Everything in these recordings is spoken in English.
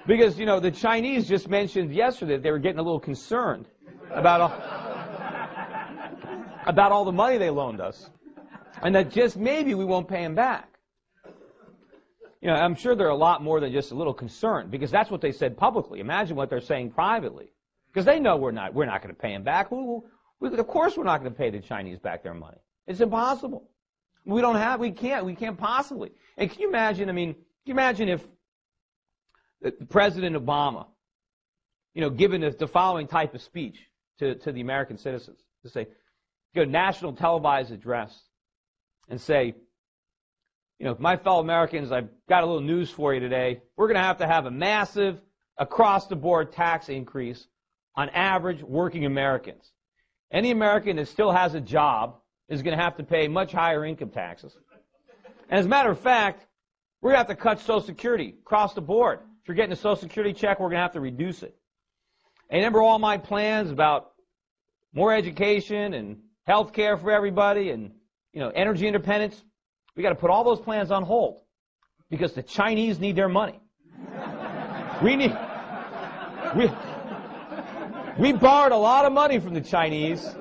Because, you know, the Chinese just mentioned yesterday that they were getting a little concerned about all the money they loaned us. And that just maybe we won't pay them back. You know, I'm sure they're a lot more than just a little concerned, because that's what they said publicly. Imagine what they're saying privately. Because they know we're not going to pay them back. Of course we're not going to pay the Chinese back their money. It's impossible. We can't possibly. And can you imagine, if President Obama, you know, given the following type of speech to the American citizens, to say, give a national televised address and say, you know, my fellow Americans, I've got a little news for you today. We're going to have a massive across-the-board tax increase on average working Americans. Any American that still has a job is going to have to pay much higher income taxes. And as a matter of fact, we're going to have to cut Social Security across the board. If you're getting a Social Security check, we're going to have to reduce it. And remember all my plans about more education and health care for everybody and, you know, energy independence? We got to put all those plans on hold because the Chinese need their money. We borrowed a lot of money from the Chinese,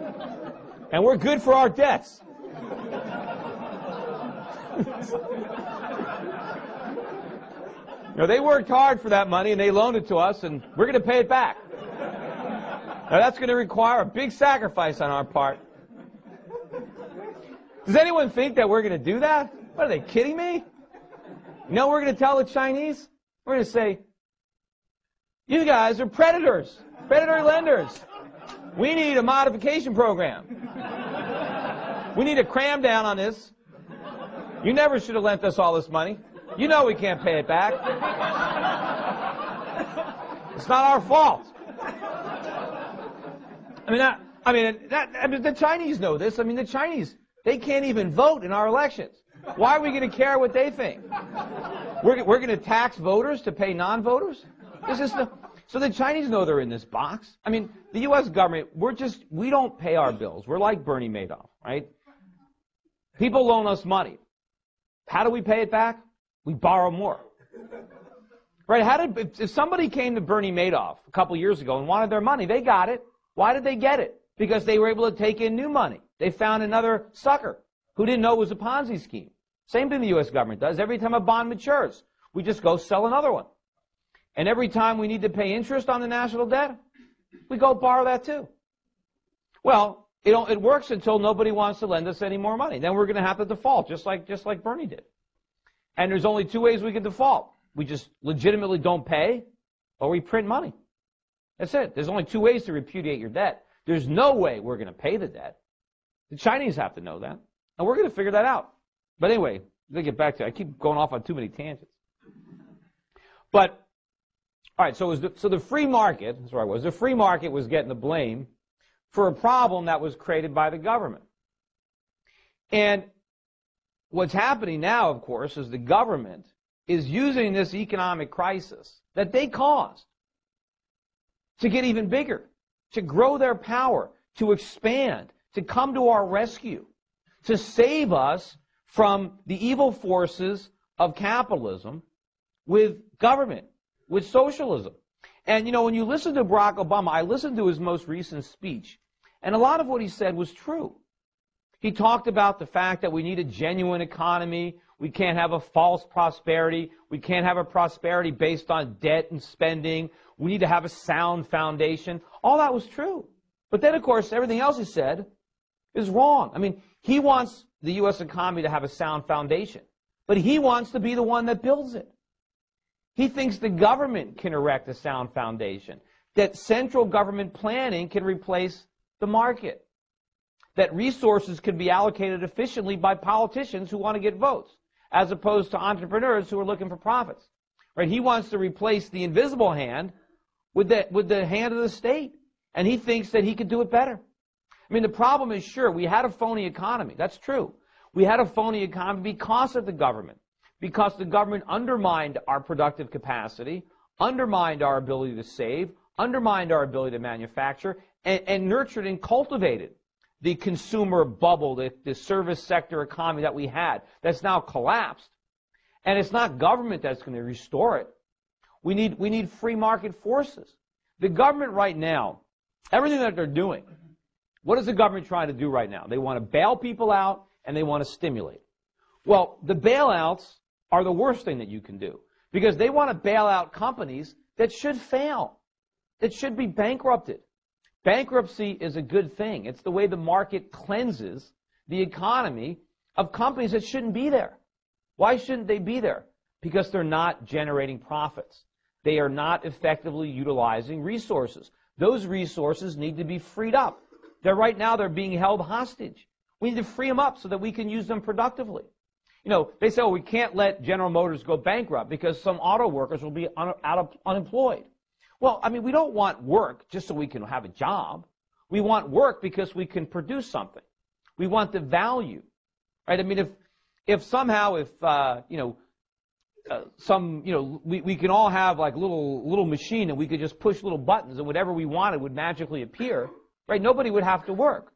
and we're good for our debts. You know, they worked hard for that money, and they loaned it to us, and we're going to pay it back. Now, that's going to require a big sacrifice on our part. Does anyone think that we're going to do that? What, are they kidding me? You know what we're going to tell the Chinese? We're going to say, you guys are predators, predatory lenders. We need a modification program. We need to cram down on this. You never should have lent us all this money. You know we can't pay it back. It's not our fault. The Chinese know this. The Chinese, they can't even vote in our elections. Why are we going to care what they think? We're going to tax voters to pay non-voters? So the Chinese know they're in this box. The U.S. government, we don't pay our bills. We're like Bernie Madoff, right? People loan us money. How do we pay it back? We borrow more. Right? If somebody came to Bernie Madoff a couple years ago and wanted their money, they got it. Why did they get it? Because they were able to take in new money. They found another sucker who didn't know it was a Ponzi scheme. Same thing the U.S. government does. Every time a bond matures, we just go sell another one. And every time we need to pay interest on the national debt, we go borrow that too. Well, it works until nobody wants to lend us any more money. Then we're going to have to default, just like Bernie did. And there's only two ways we can default. We just legitimately don't pay, or we print money. That's it. There's only two ways to repudiate your debt. There's no way we're going to pay the debt. The Chinese have to know that. And we're going to figure that out. But anyway, let me get back to it. I keep going off on too many tangents. But, all right, so the free market, that's where I was, the free market was getting the blame for a problem that was created by the government. And what's happening now, of course, is the government is using this economic crisis that they caused to get even bigger, to grow their power, to expand, to come to our rescue, to save us from the evil forces of capitalism with government, with socialism. And, when you listen to Barack Obama, I listened to his most recent speech, and a lot of what he said was true. He talked about the fact that we need a genuine economy. We can't have a false prosperity. We can't have a prosperity based on debt and spending. We need to have a sound foundation. All that was true. But then, of course, everything else he said is wrong. He wants the U.S. economy to have a sound foundation, but he wants to be the one that builds it. He thinks the government can erect a sound foundation, that central government planning can replace the market, that resources can be allocated efficiently by politicians who want to get votes, as opposed to entrepreneurs who are looking for profits. Right? He wants to replace the invisible hand with the hand of the state, and he thinks that he could do it better. The problem is, sure, we had a phony economy. That's true. We had a phony economy because of the government, because the government undermined our productive capacity, undermined our ability to save, undermined our ability to manufacture, and nurtured and cultivated the consumer bubble, the service sector economy that we had that's now collapsed. And it's not government that's going to restore it. We need free market forces. The government right now, everything that they're doing, what is the government trying to do right now? They want to bail people out and they want to stimulate. Well, the bailouts are the worst thing that you can do because they want to bail out companies that should fail, that should be bankrupted. Bankruptcy is a good thing. It's the way the market cleanses the economy of companies that shouldn't be there. Why shouldn't they be there? Because they're not generating profits. They are not effectively utilizing resources. Those resources need to be freed up. Right now they're being held hostage. We need to free them up so that we can use them productively. You know, they say, oh, we can't let General Motors go bankrupt because some auto workers will be unemployed. Well, I mean, we don't want work just so we can have a job. We want work because we can produce something. We want the value, right? I mean, if somehow, we can all have like little machine and we could just push little buttons and whatever we wanted would magically appear, right? Nobody would have to work,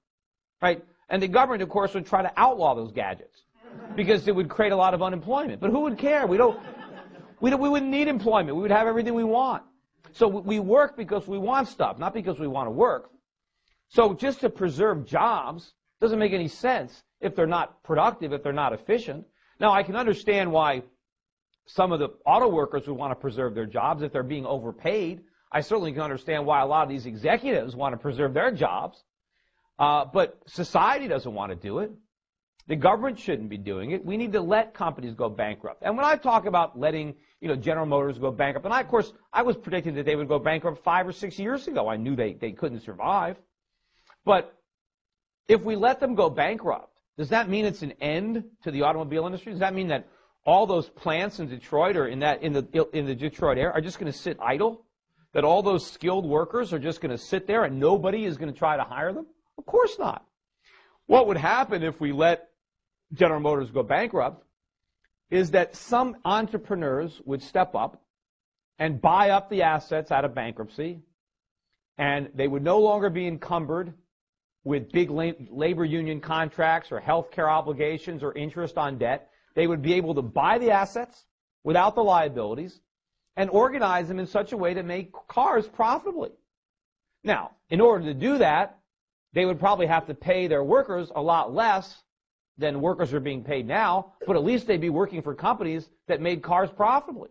right? And the government, of course, would try to outlaw those gadgets because it would create a lot of unemployment. But who would care? We wouldn't need employment. We would have everything we want. So we work because we want stuff, not because we want to work. So just to preserve jobs doesn't make any sense if they're not productive, if they're not efficient. Now, I can understand why some of the auto workers would want to preserve their jobs if they're being overpaid. I certainly can understand why a lot of these executives want to preserve their jobs. But society doesn't want to do it. The government shouldn't be doing it. We need to let companies go bankrupt. And when I talk about letting, General Motors go bankrupt, and of course, I was predicting that they would go bankrupt 5 or 6 years ago. I knew they couldn't survive. But if we let them go bankrupt, does that mean it's an end to the automobile industry? Does that mean that all those plants in Detroit or in the Detroit area are just going to sit idle? That all those skilled workers are just going to sit there and nobody is going to try to hire them? Of course not. What would happen if we let General Motors go bankrupt is that some entrepreneurs would step up and buy up the assets out of bankruptcy, and they would no longer be encumbered with big labor union contracts or health care obligations or interest on debt. They would be able to buy the assets without the liabilities and organize them in such a way to make cars profitably. Now, in order to do that, they would probably have to pay their workers a lot less than workers are being paid now, but at least they'd be working for companies that made cars profitably.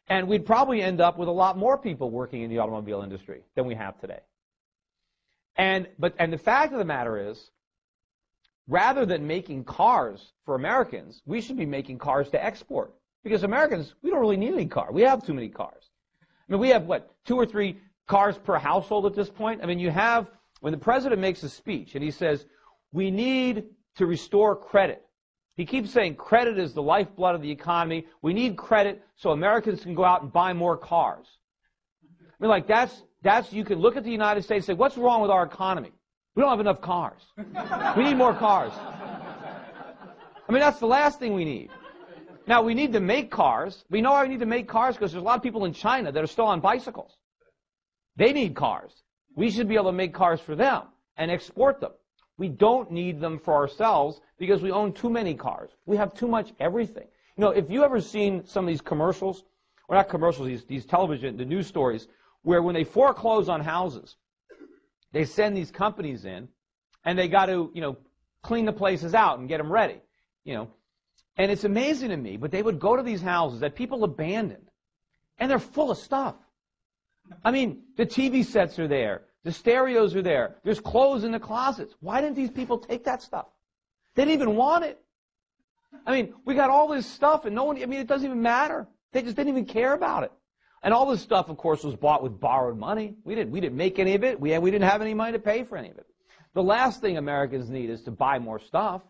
And we'd probably end up with a lot more people working in the automobile industry than we have today. And the fact of the matter is, rather than making cars for Americans, we should be making cars to export. Because Americans, we don't really need any car. We have too many cars. I mean, we have, 2 or 3 cars per household at this point? I mean, when the president makes a speech and he says, we need to restore credit. He keeps saying credit is the lifeblood of the economy. We need credit so Americans can go out and buy more cars. I mean, you can look at the United States and say, what's wrong with our economy? We don't have enough cars. We need more cars. I mean, that's the last thing we need. Now, we need to make cars. We know why we need to make cars because there's a lot of people in China that are still on bicycles. They need cars. We should be able to make cars for them and export them. We don't need them for ourselves because we own too many cars. We have too much everything. If you ever seen some of these commercials, or not commercials, these television, the news stories, where when they foreclose on houses, they send these companies in, and they got to, clean the places out and get them ready, And it's amazing to me, but they would go to these houses that people abandoned, and they're full of stuff. I mean, the TV sets are there. The stereos are there. There's clothes in the closets. Why didn't these people take that stuff? They didn't even want it. I mean, we got all this stuff, and it doesn't even matter. They just didn't even care about it. And all this stuff, of course, was bought with borrowed money. We didn't make any of it. We didn't have any money to pay for any of it. The last thing Americans need is to buy more stuff.